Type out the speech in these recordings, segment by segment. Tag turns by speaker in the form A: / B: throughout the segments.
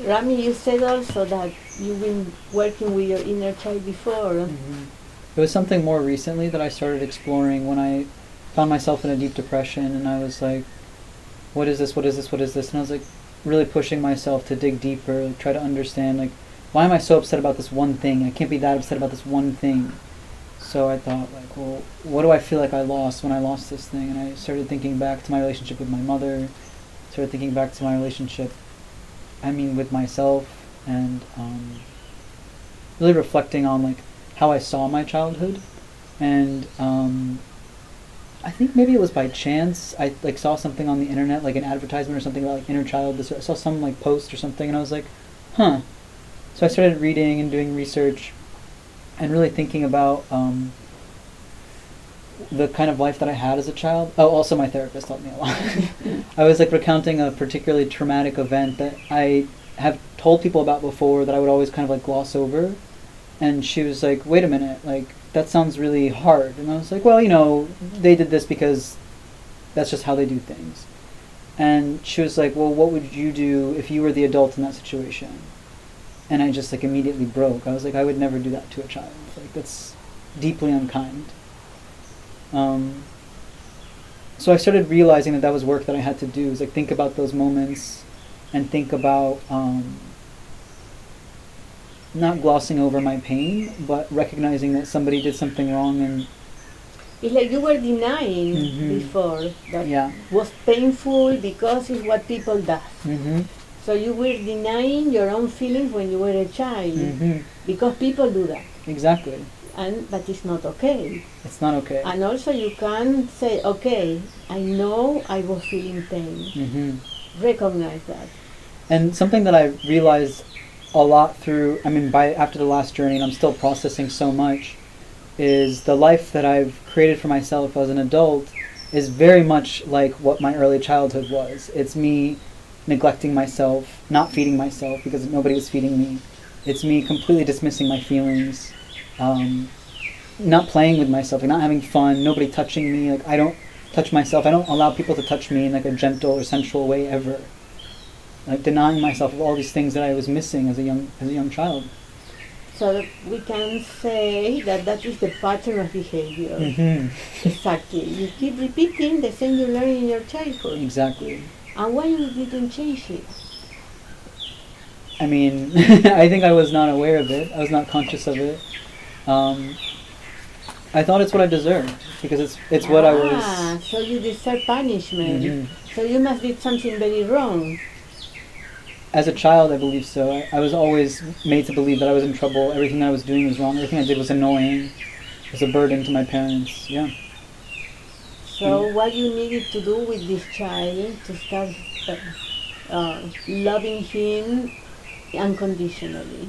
A: Rami, you said also that you've been working with your inner child before.
B: Mm-hmm. It was something more recently that I started exploring when I found myself in a deep depression, and I was like, what is this, what is this, what is this? And I was like really pushing myself to dig deeper, like try to understand, like, why am I so upset about this one thing? I can't be that upset about this one thing. So I thought, like, well, what do I feel like I lost when I lost this thing? And I started thinking back to my relationship with my mother, started thinking back to my relationship, with myself, and really reflecting on, like, how I saw my childhood. And I think maybe it was by chance. I like saw something on the internet, like an advertisement or something about like inner child. I saw some like post or something, and I was like, huh. So I started reading and doing research, and really thinking about the kind of life that I had as a child. Oh, also my therapist helped me a lot. I was like recounting a particularly traumatic event that I have told people about before that I would always kind of like gloss over, and she was like, "Wait a minute, like that sounds really hard." And I was like, "Well, they did this because that's just how they do things." And she was like, "Well, what would you do if you were the adult in that situation?" And I just like immediately broke. I was like, I would never do that to a child. Like that's deeply unkind. So I started realizing that was work that I had to do. Is like think about those moments, and think about not glossing over my pain, but recognizing that somebody did something wrong. And
A: it's like you were denying before that was painful because it's what people do. So you were denying your own feelings when you were a child because people do that.
B: Exactly.
A: And that is not okay.
B: It's not okay.
A: And also you can say, okay, I know I was feeling pain. Recognize that.
B: And something that I realized a lot through, after the last journey, and I'm still processing so much, is the life that I've created for myself as an adult is very much like what my early childhood was. It's me neglecting myself, not feeding myself because nobody was feeding me. It's me completely dismissing my feelings, not playing with myself, like not having fun, nobody touching me. Like I don't touch myself. I don't allow people to touch me in like a gentle or sensual way ever. Like denying myself of all these things that I was missing as a young child.
A: So we can say that is the pattern of behavior. Exactly. You keep repeating the same you learned in your childhood.
B: Exactly.
A: And why you didn't change it?
B: I think I was not aware of it. I was not conscious of it. I thought it's what I deserved because it's what I was.
A: So you deserve punishment. So you must did something very wrong.
B: As a child, I believe so. I was always made to believe that I was in trouble. Everything I was doing was wrong. Everything I did was annoying. It was a burden to my parents. Yeah.
A: So what you needed to do with this child to start loving him unconditionally?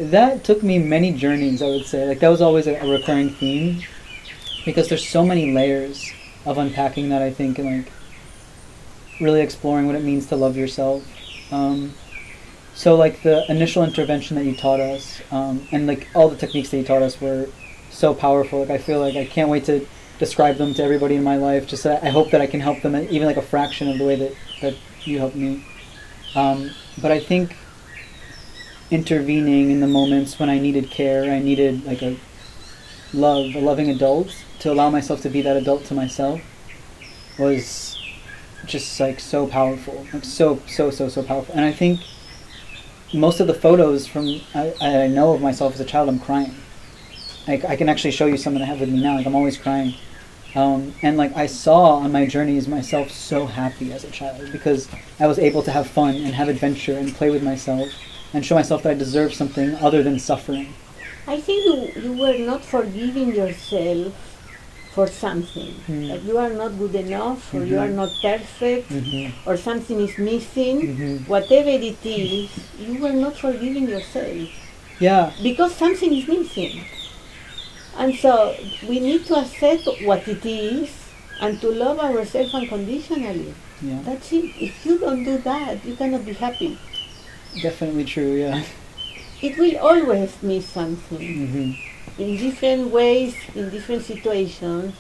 B: That took me many journeys, I would say. Like that was always a recurring theme because there's so many layers of unpacking that I think and like really exploring what it means to love yourself. So like the initial intervention that you taught us, and like all the techniques that you taught us were so powerful. Like I feel like I can't wait to describe them to everybody in my life. Just I hope that I can help them even like a fraction of the way that you helped me. But I think intervening in the moments when I needed care, I needed like a loving adult to allow myself to be that adult to myself was just like so powerful, like so powerful. And I think most of the photos I know of myself as a child, I'm crying. Like I can actually show you some that I have with me now. Like I'm always crying. And like I saw on my journeys myself so happy as a child because I was able to have fun and have adventure and play with myself and show myself that I deserve something other than suffering.
A: I think you were not forgiving yourself for something. That you are not good enough, or you are not perfect, or something is missing. Whatever it is, you were not forgiving yourself.
B: Yeah.
A: Because something is missing. And so we need to accept what it is and to love ourselves unconditionally.
B: Yeah.
A: That's it. If you don't do that, you cannot be happy.
B: Definitely true, yeah.
A: It will always miss something. In different ways, in different situations.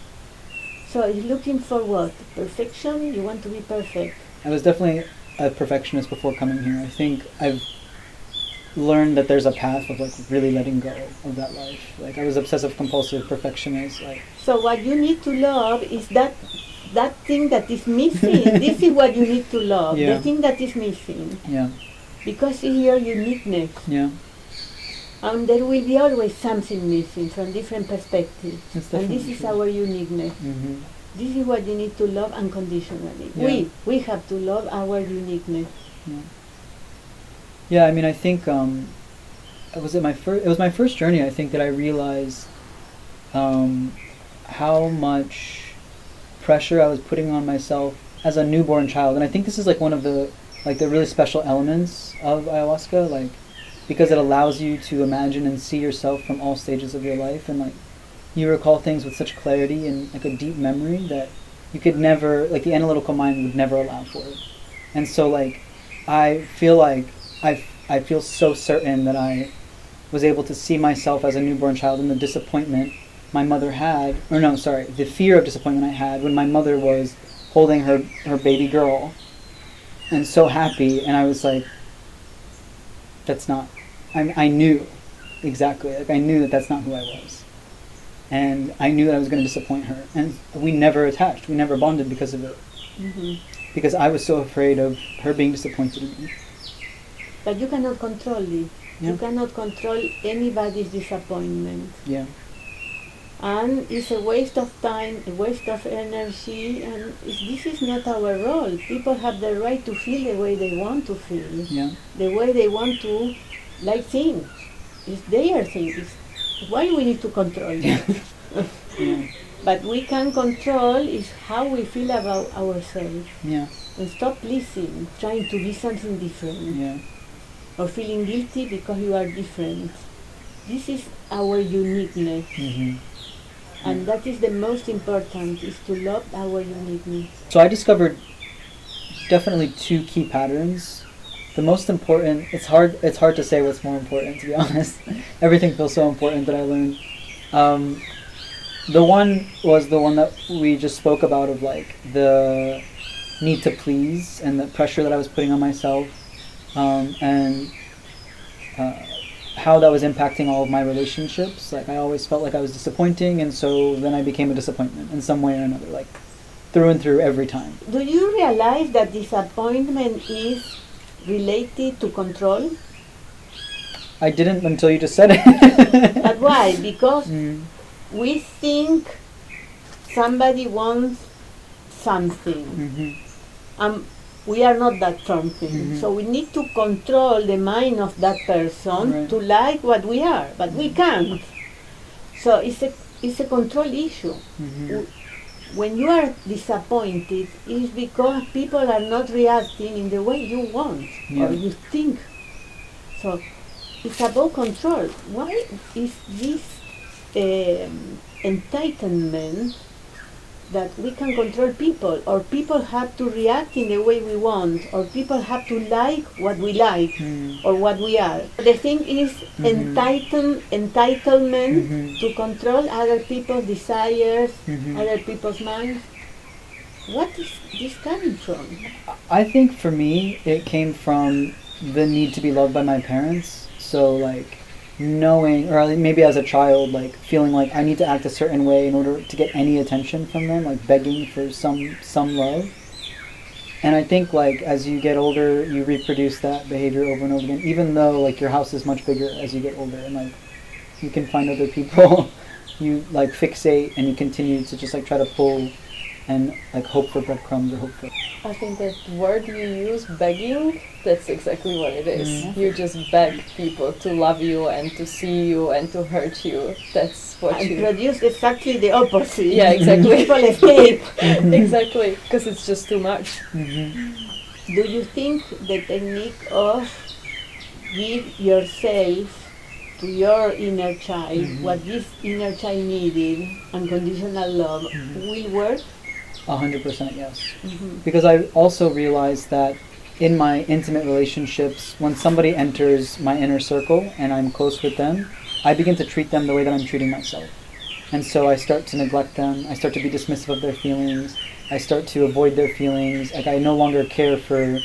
A: So you're looking for what? Perfection? You want to be perfect?
B: I was definitely a perfectionist before coming here. I think I've learned that there's a path of like really letting go of that life. Like I was obsessive compulsive perfectionist. Like
A: So what you need to love is that thing that is missing. This is what you need to love.
B: Yeah.
A: The thing that is missing.
B: Yeah.
A: Because it's your uniqueness.
B: Yeah.
A: And there will be always something missing from different perspectives. And this is our uniqueness.
B: Mm-hmm.
A: This is what you need to love unconditionally.
B: Yeah.
A: We have to love our uniqueness.
B: Yeah. Yeah, I mean, I think it was my first journey. I think that I realized how much pressure I was putting on myself as a newborn child, and I think this is like one of the really special elements of ayahuasca, like because it allows you to imagine and see yourself from all stages of your life, and like you recall things with such clarity and like a deep memory that you could never, like the analytical mind would never allow for it. And so like I feel so certain that I was able to see myself as a newborn child and the disappointment my mother had, the fear of disappointment I had when my mother was holding her baby girl and so happy, and I was like, that's not, I knew exactly, like I knew that that's not who I was. And I knew that I was going to disappoint her. And we never attached, we never bonded because of it.
A: Mm-hmm.
B: Because I was so afraid of her being disappointed in me.
A: But you cannot control it.
B: Yeah.
A: You cannot control anybody's disappointment.
B: Yeah.
A: And it's a waste of time, a waste of energy, and this is not our role. People have the right to feel the way they want to feel,
B: Yeah.
A: the way they want to like things. It's their thing. It's why we need to control it.
B: Yeah.
A: But we can control is how we feel about ourselves.
B: Yeah.
A: And stop pleasing, trying to be something different.
B: Yeah.
A: Or feeling guilty because you are different. This is our uniqueness.
B: Mm-hmm.
A: And that is the most important, is to love our uniqueness.
B: So I discovered definitely two key patterns. The most important, it's hard to say what's more important, to be honest. Everything feels so important that I learned. The one was the one that we just spoke about, of like the need to please and the pressure that I was putting on myself, and how that was impacting all of my relationships. Like I always felt like I was disappointing, and so then I became a disappointment in some way or another, like through and through every time.
A: Do you realize that disappointment is related to control?
B: I didn't until you just said it.
A: But why? Because we think somebody wants something. We are not that something. So we need to control the mind of that person to like what we are, but we can't. So it's a control issue. When you are disappointed, it's because people are not reacting in the way you want or you think. So it's about control. Why is this entitlement that we can control people, or people have to react in the way we want, or people have to like what we like, or what we are? The thing is entitlement to control other people's desires, other people's minds. What is this coming from?
B: I think for me, it came from the need to be loved by my parents. So like knowing, or maybe as a child, like feeling like I need to act a certain way in order to get any attention from them, like begging for some love. And I think like as you get older, you reproduce that behavior over and over again, even though like your house is much bigger as you get older, and like you can find other people, you like fixate and you continue to just like try to pull and like hope for breadcrumbs or hope for...
C: I think that word you use, begging, that's exactly what it is.
B: Mm-hmm.
C: You just beg people to love you and to see you and to hurt you. That's what
A: And
C: you...
A: produce exactly the opposite.
C: Yeah, exactly.
A: People escape.
C: Exactly, because it's just too much.
A: Do you think the technique of give yourself to your inner child what this inner child needed, unconditional love, will work?
B: 100% yes. Because I also realized that in my intimate relationships, when somebody enters my inner circle and I'm close with them, I begin to treat them the way that I'm treating myself. And so I start to neglect them, I start to be dismissive of their feelings, I start to avoid their feelings, like I no longer care for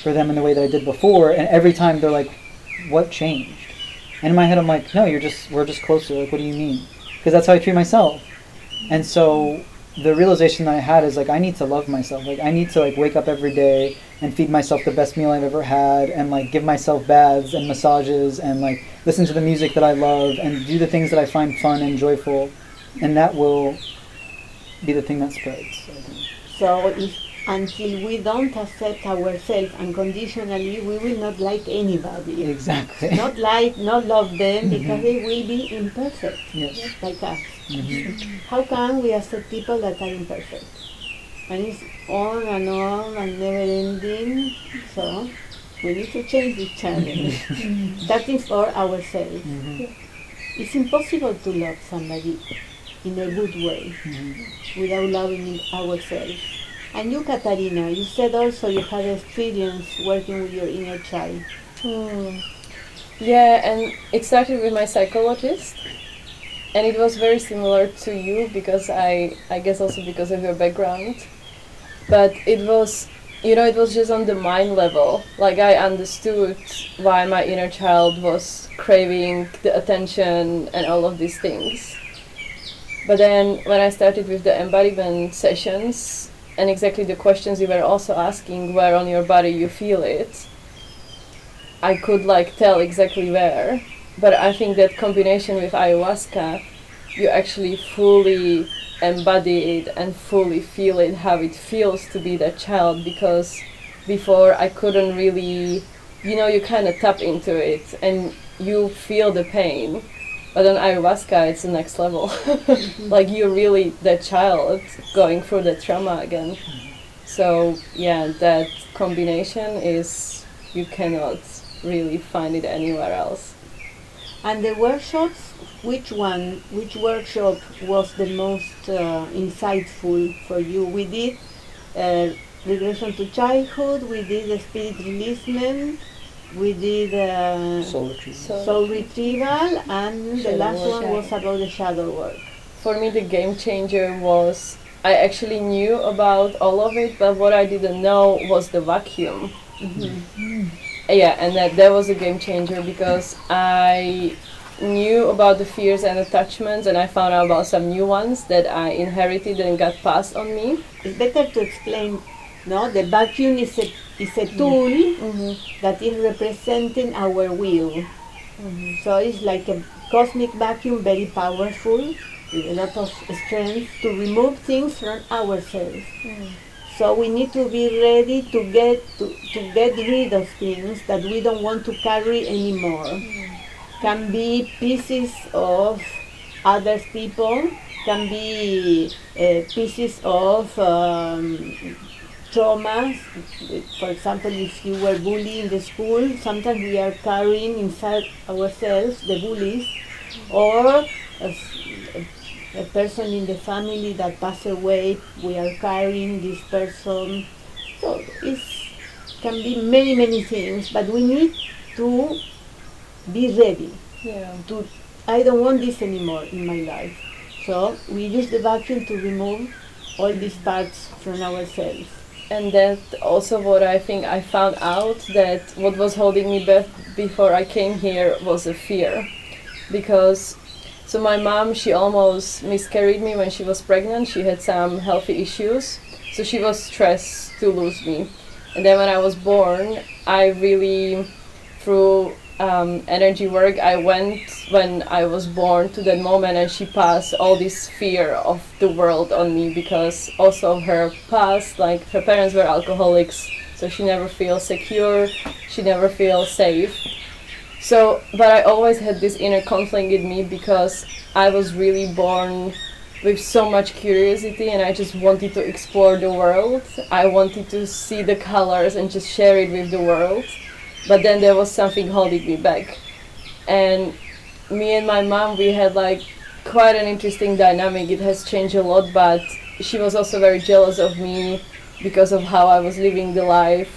B: them in the way that I did before, and every time they're like, what changed? And in my head I'm like, no, we're just closer. Like, what do you mean? Because that's how I treat myself. And so the realization that I had is like, I need to love myself. Like, I need to like wake up every day and feed myself the best meal I've ever had, and like give myself baths and massages, and like listen to the music that I love, and do the things that I find fun and joyful, and that will be the thing that spreads, I think.
A: So until we don't accept ourselves unconditionally, we will not like anybody.
B: Exactly.
A: Not love them, because they will be imperfect,
B: Yes.
A: like us. How can we accept people that are imperfect? And it's on and never ending. So we need to change this channel, starting for ourselves. It's impossible to love somebody in a good way without loving ourselves. And you, Katarina, you said also you had experience working with your inner child.
C: Yeah, and it started with my psychologist. And it was very similar to you, because I guess also because of your background. But it was, it was just on the mind level. Like, I understood why my inner child was craving the attention and all of these things. But then when I started with the embodiment sessions, and exactly the questions you were also asking, where on your body you feel it, I could like tell exactly where. But I think that combination with ayahuasca, you actually fully embody it and fully feel it, how it feels to be that child, because before I couldn't really, you kind of tap into it and you feel the pain. But on ayahuasca, it's the next level. Like, you're really that child going through the trauma again. So, yeah, that combination is, you cannot really find it anywhere else.
A: And the workshops, which workshop was the most insightful for you? We did regression to childhood, we did the spirit releasement, we did soul retrieval, and the last one was about the shadow work.
C: For me, the game changer was, I actually knew about all of it, but what I didn't know was the vacuum. Yeah, and that was a game changer, because I knew about the fears and attachments, and I found out about some new ones that I inherited and got passed on me.
A: It's better to explain, no? The vacuum is a tool that is representing our will. So it's like a cosmic vacuum, very powerful, with a lot of strength to remove things from ourselves. So we need to be ready to get rid of things that we don't want to carry anymore. Can be pieces of other people, can be pieces of traumas. For example, if you were bullied in the school, sometimes we are carrying inside ourselves the bullies, or a person in the family that passed away, we are carrying this person. So it can be many, many things, but we need to be ready. I don't want this anymore in my life. So we use the vacuum to remove all these parts from ourselves.
C: And that also what I think I found out, that what was holding me back before I came here was a fear. Because so my mom, she almost miscarried me when she was pregnant. She had some healthy issues, so she was stressed to lose me. And then when I was born, I really, through energy work, I went when I was born to that moment, and she passed all this fear of the world on me, because also of her past, like her parents were alcoholics, so she never feels secure, she never feels safe. So, but I always had this inner conflict in me, because I was really born with so much curiosity, and I just wanted to explore the world. I wanted to see the colors and just share it with the world. But then there was something holding me back. And me and my mom, we had like quite an interesting dynamic. It has changed a lot, but she was also very jealous of me because of how I was living the life.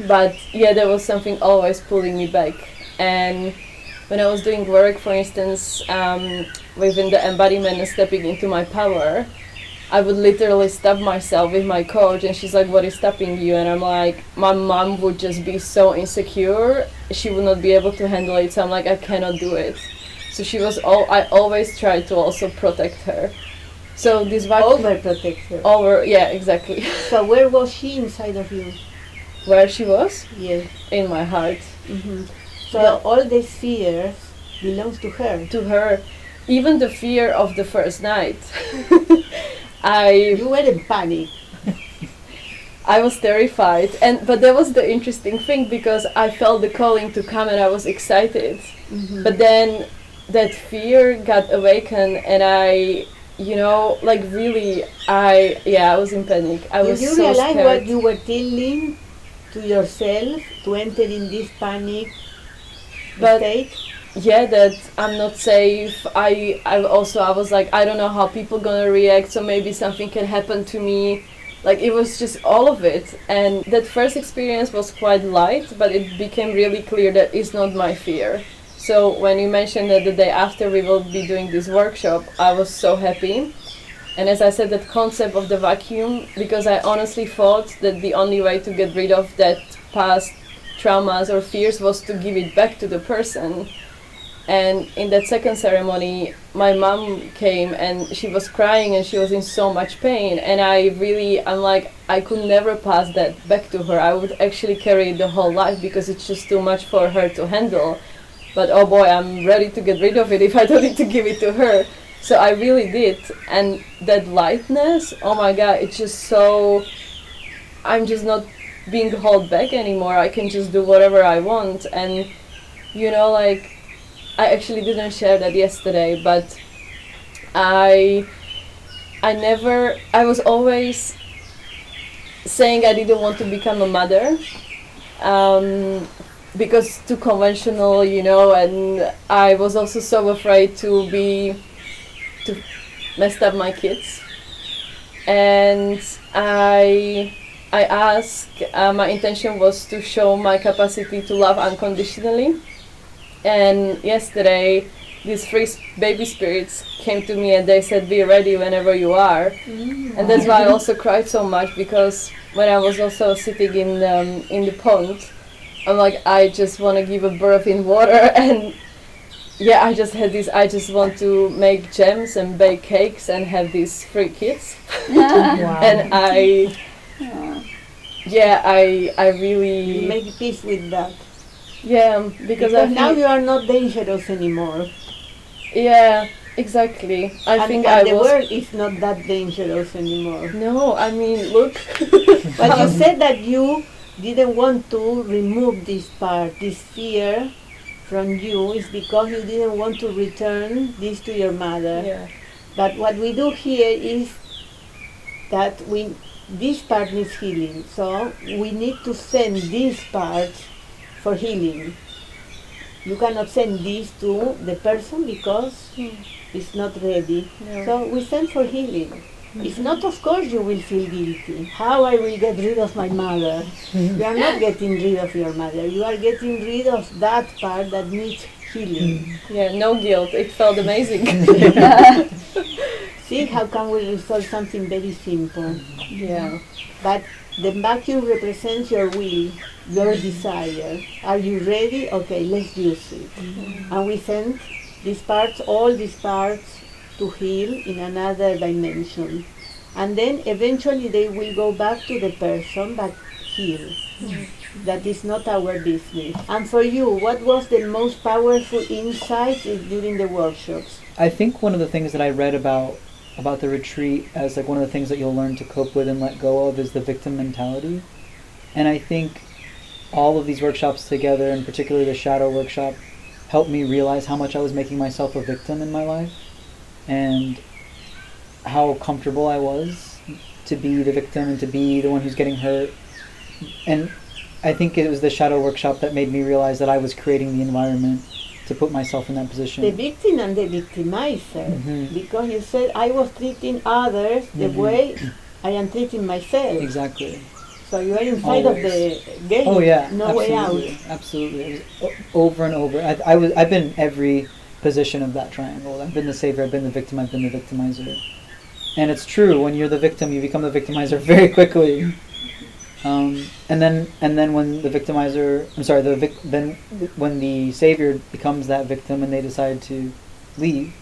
C: But yeah, there was something always pulling me back. And when I was doing work, for instance, within the embodiment and stepping into my power, I would literally stab myself with my coach, and she's like, what is stopping you? And I'm like, my mom would just be so insecure, she would not be able to handle it, so I'm like, I cannot do it. So she was I always tried to also protect her. So this
A: Overprotect her.
C: yeah, exactly.
A: So where was she inside of you?
C: Where she was?
A: Yes.
C: In my heart.
A: So all these fears belongs to her.
C: To her. Even the fear of the first night.
A: You were in panic.
C: I was terrified, but that was the interesting thing, because I felt the calling to come and I was excited. But then that fear got awakened, and I, like really, I was in panic. I was so scared.
A: Did you realize what you were telling to yourself to enter in this panic state?
C: Yeah, that I'm not safe. I was like, I don't know how people gonna react, so maybe something can happen to me. Like, it was just all of it. And that first experience was quite light, but it became really clear that it's not my fear. So when you mentioned that the day after we will be doing this workshop, I was so happy. And as I said, that concept of the vacuum, because I honestly thought that the only way to get rid of that past traumas or fears was to give it back to the person. And in that second ceremony, my mom came and she was crying and she was in so much pain. And I'm like, I could never pass that back to her. I would actually carry it the whole life, because it's just too much for her to handle. But oh boy, I'm ready to get rid of it if I don't need to give it to her. So I really did. And that lightness, oh my God, it's just so, I'm just not being held back anymore. I can just do whatever I want. And like, I actually didn't share that yesterday, but I was always saying I didn't want to become a mother, because too conventional, and I was also so afraid to mess up my kids. And I asked, my intention was to show my capacity to love unconditionally. And yesterday, these 3 baby spirits came to me and they said, be ready whenever you are. And that's why I also cried so much, because when I was also sitting in the pond, I'm like, I just want to give a birth in water. And yeah, I just had this, I just want to make jams and bake cakes and have these 3 kids.
A: Wow.
C: And I really...
A: You make peace with that.
C: Yeah, because
A: now you are not dangerous anymore.
C: Yeah, exactly. I think
A: the world is not that dangerous anymore.
C: No, I mean, look.
A: But you said that you didn't want to remove this part, this fear from you, is because you didn't want to return this to your mother.
C: Yeah.
A: But what we do here is that this part needs healing. So we need to send this part for healing. You cannot send this to the person because it's not ready.
C: No.
A: So we send for healing. If not, of course you will feel guilty. How I will get rid of my mother? You are not getting rid of your mother. You are getting rid of that part that needs healing.
C: Yeah, no guilt. It felt amazing.
A: See, how can we resolve something very simple?
C: Yeah.
A: But the vacuum represents your will, your desire. Are you ready? Okay, let's use it. And we send these parts, all these parts, to heal in another dimension. And then eventually they will go back to the person, but heal. That is not our business. And for you, what was the most powerful insight during the workshops?
B: I think one of the things that I read about the retreat as like one of the things that you'll learn to cope with and let go of is the victim mentality. And I think all of these workshops together, and particularly the shadow workshop, helped me realize how much I was making myself a victim in my life and how comfortable I was to be the victim and to be the one who's getting hurt. And I think it was the shadow workshop that made me realize that I was creating the environment to put myself in that position.
A: The victim and the victimizer. Because you said I was treating others the way I am treating myself.
B: Exactly.
A: So you are inside of the game.
B: Oh yeah,
A: no
B: absolutely.
A: way out.
B: Absolutely. It was over and over. I've been in every position of that triangle. I've been the savior, I've been the victim, I've been the victimizer. And it's true, when you're the victim, you become the victimizer very quickly. And then when the victimizer, when the savior becomes that victim and they decide to leave,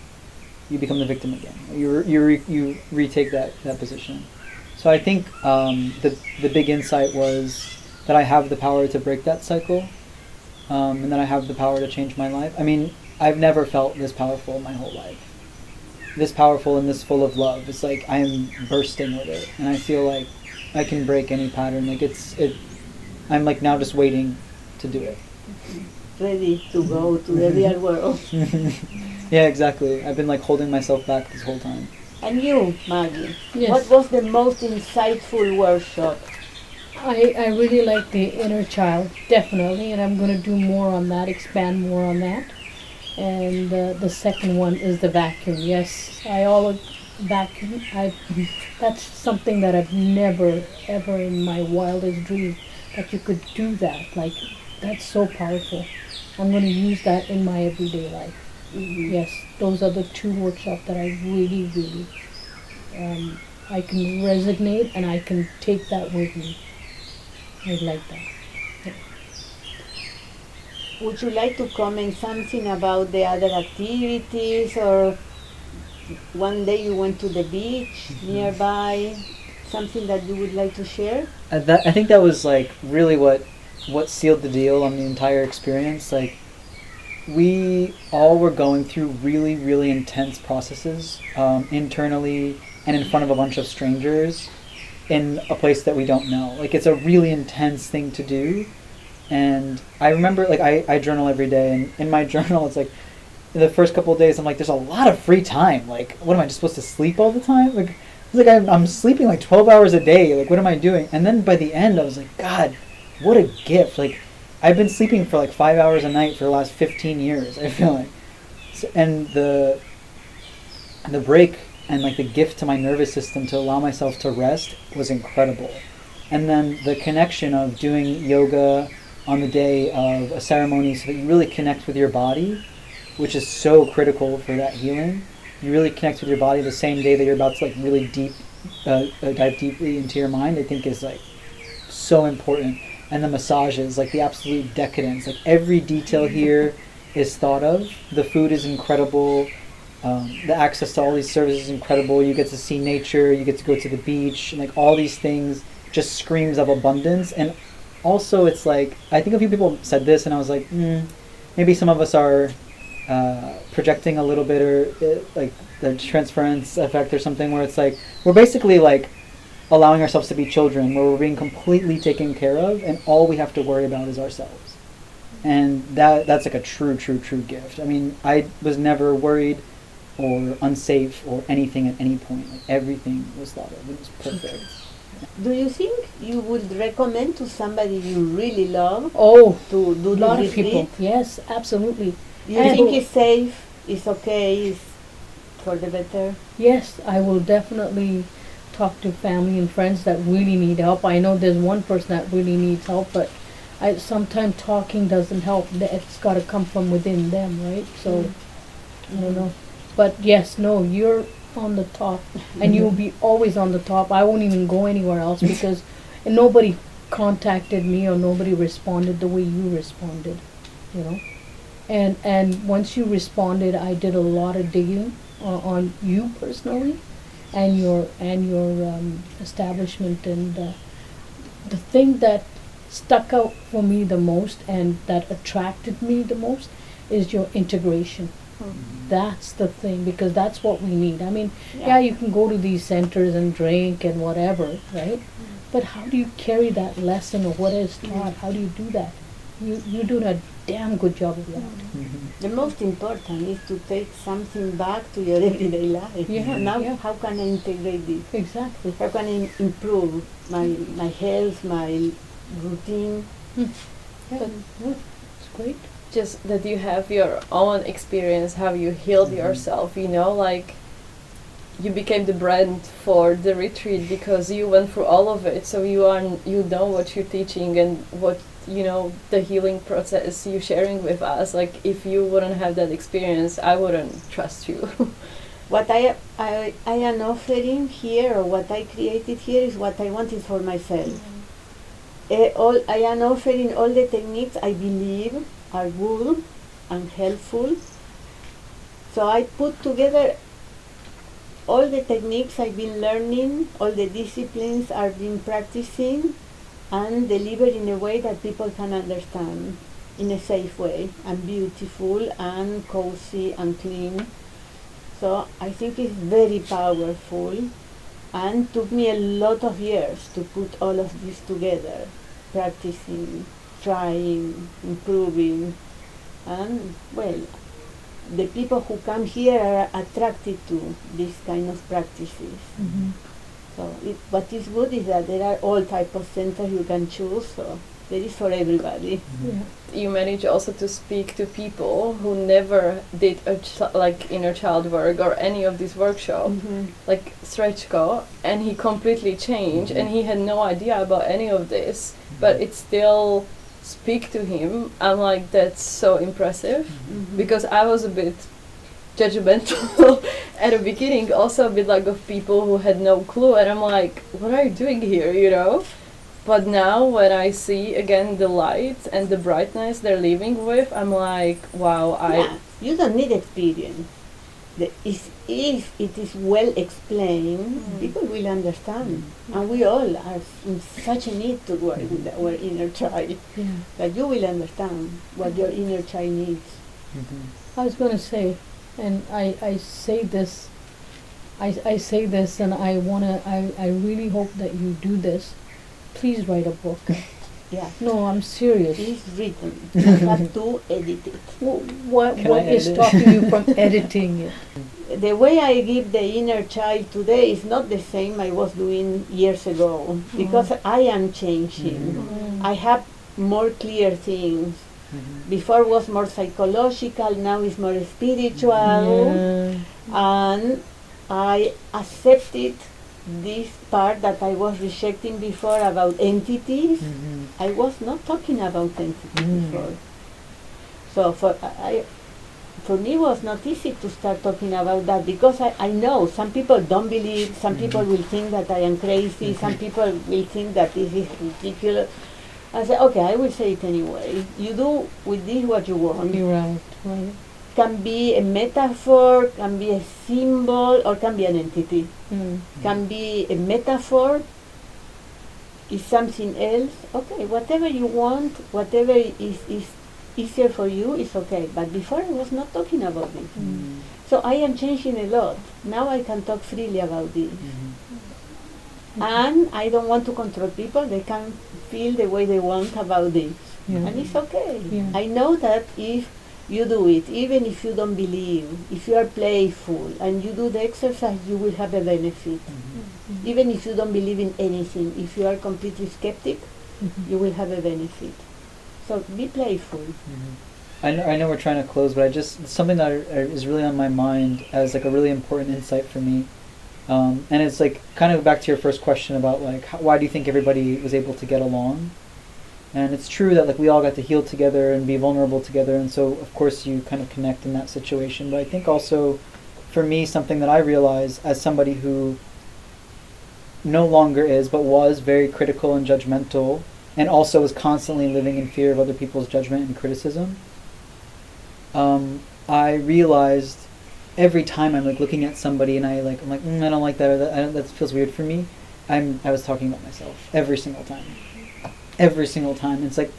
B: you become the victim again. You retake that position. So I think the big insight was that I have the power to break that cycle, and that I have the power to change my life. I mean, I've never felt this powerful in my whole life. This powerful and this full of love. It's like I am bursting with it, and I feel like I can break any pattern. Like I'm like now just waiting to do it.
A: Ready to go to the real world.
B: Yeah, exactly. I've been like holding myself back this whole time.
A: And you, Maggie,
D: Yes.
A: what was the most insightful workshop?
D: I really like the inner child, definitely, and I'm going to do more on that, expand more on that. And the second one is the vacuum. Yes, I always vacuum. That's something that I've never, ever in my wildest dream that you could do that. Like, that's so powerful. I'm going to use that in my everyday life.
A: Mm-hmm.
D: Yes, those are the two workshops that I really, really, I can resonate and I can take that with me. I like that.
A: Would you like to comment something about the other activities, or one day you went to the beach nearby, something that you would like to share?
B: I think that was like really what sealed the deal on the entire experience. Like, we all were going through really, really intense processes internally and in front of a bunch of strangers in a place that we don't know. Like, it's a really intense thing to do. And I remember, like, I journal every day, and in my journal, it's like, in the first couple of days, I'm like, there's a lot of free time. Like, what am I just supposed to sleep all the time? Like, it's like I'm sleeping like 12 hours a day. Like, what am I doing? And then by the end, I was like, God, what a gift. Like, I've been sleeping for like 5 hours a night for the last 15 years, I feel like. So, and the break and like the gift to my nervous system to allow myself to rest was incredible. And then the connection of doing yoga on the day of a ceremony so that you really connect with your body, which is so critical for that healing. You really connect with your body the same day that you're about to like really dive deeply into your mind, I think is like so important. And the massages, like the absolute decadence, like every detail here is thought of. The food is incredible. The access to all these services is incredible. You get to see nature, you get to go to the beach, and like all these things just screams of abundance. And also it's like, I think a few people said this and I was like, maybe some of us are projecting a little bit, or like the transference effect or something, where it's like, we're basically like allowing ourselves to be children, where we're being completely taken care of and all we have to worry about is ourselves. And that's like a true gift. I mean, I was never worried or unsafe or anything at any point. Like, everything was thought of. It was perfect.
A: Do you think you would recommend to somebody you really love
D: Oh,
A: to do
D: a lot
A: this
D: of people.
A: retreat?
D: Yes, absolutely.
A: You
D: And-
A: think it's safe, it's okay, it's for the better?
D: Yes, I will definitely talk to family and friends that really need help. I know there's one person that really needs help, but sometimes talking doesn't help. It's got to come from within them, right? So, I don't know. But yes, no, you're on the top, and you'll be always on the top. I won't even go anywhere else because nobody contacted me or nobody responded the way you responded, you know. And once you responded, I did a lot of digging on you personally, and your establishment, and the thing that stuck out for me the most and that attracted me the most is your integration. That's the thing, because that's what we need. I mean, yeah, you can go to these centers and drink and whatever, right? But how do you carry that lesson of what is taught? How do you do that? You're doing a damn good job of that.
A: The most important is to take something back to your everyday life.
D: Yeah,
A: Now,
D: yeah.
A: how can I integrate this?
D: Exactly.
A: How can I improve my health, my routine?
D: Yeah, it's great.
C: Just that you have your own experience, how you healed yourself, you know, like you became the brand for the retreat because you went through all of it, so you know what you're teaching and what, you know, the healing process you're sharing with us. Like, if you wouldn't have that experience, I wouldn't trust you.
A: what I am offering here, or what I created here, is what I wanted for myself. I am offering all the techniques I believe are good and helpful. So I put together all the techniques I've been learning, all the disciplines I've been practicing, and deliver in a way that people can understand in a safe way, and beautiful and cozy and clean. So I think it's very powerful, and took me a lot of years to put all of this together, practicing, trying, improving, and well, the people who come here are attracted to this kind of practices.
D: Mm-hmm.
A: So what is good is that there are all types of centers you can choose, so there is for everybody.
D: Yeah.
C: You manage also to speak to people who never did like inner child work or any of these workshops, like Srečko, and he completely changed, and he had no idea about any of this, but it still speak to him. I'm like, that's so impressive, because I was a bit judgmental at the beginning, also a bit like of people who had no clue, and I'm like, what are you doing here, you know? But now when I see again the light and the brightness they're living with, I'm like, wow,
A: Yeah, you don't need experience. If it is well explained, people will understand. And we all are in such a need to work with our inner child, that you will understand what your inner child needs.
D: I was going to say, and I say this, I say this, and I really hope that you do this. Please write a book.
A: Yeah.
D: No, I'm serious.
A: It's written. You have to edit it.
D: What is stopping you from editing it?
A: The way I give the inner child today is not the same I was doing years ago, because I am changing. I have more clear things. Before was more psychological, now is more spiritual, and I accepted this part that I was rejecting before about entities. I was not talking about entities before. So for me it was not easy to start talking about that, because I know some people don't believe, some people will think that I am crazy, some people will think that this is ridiculous. I said, okay, I will say it anyway. You do with this what you want.
D: You're right.
A: Can be a metaphor, can be a symbol, or can be an entity. Can be a metaphor, is something else. Okay, whatever you want, whatever is easier for you is okay. But before I was not talking about it. So I am changing a lot. Now I can talk freely about this. And I don't want to control people. They can feel the way they want about this. And it's okay. I know that if you do it, even if you don't believe, if you are playful and you do the exercise, you will have a benefit. Even if you don't believe in anything, if you are completely skeptic, you will have a benefit. So be playful.
B: I know we're trying to close, but something that is really on my mind as like a really important insight for me, and it's like kind of back to your first question about like why do you think everybody was able to get along? And it's true that like we all got to heal together and be vulnerable together, and so of course you kind of connect in that situation. But I think also for me, something that I realized as somebody who no longer is, but was very critical and judgmental, and also was constantly living in fear of other people's judgment and criticism, I realized every time I'm like looking at somebody and I'm like, I don't like that, or that feels weird for me, I was talking about myself every single time. It's like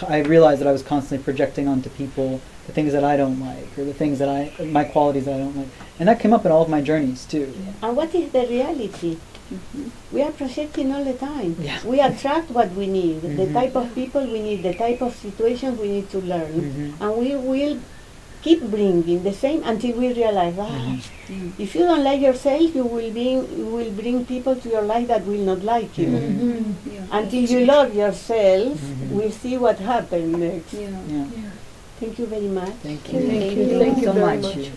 B: I realized that I was constantly projecting onto people the things that I don't like, or the things that my qualities that I don't like, and that came up in all of my journeys too.
A: And what is the reality? We are projecting all the time.
B: Yeah.
A: We attract what we need, the type of people we need, the type of situations we need to learn, and we will keep bringing the same until we realize, if you don't like yourself, you will bring people to your life that will not like you. Until you love yourself, we'll see what happens next. Thank you very much.
B: Thank you.
D: Thank you so
C: very
D: much.
C: much.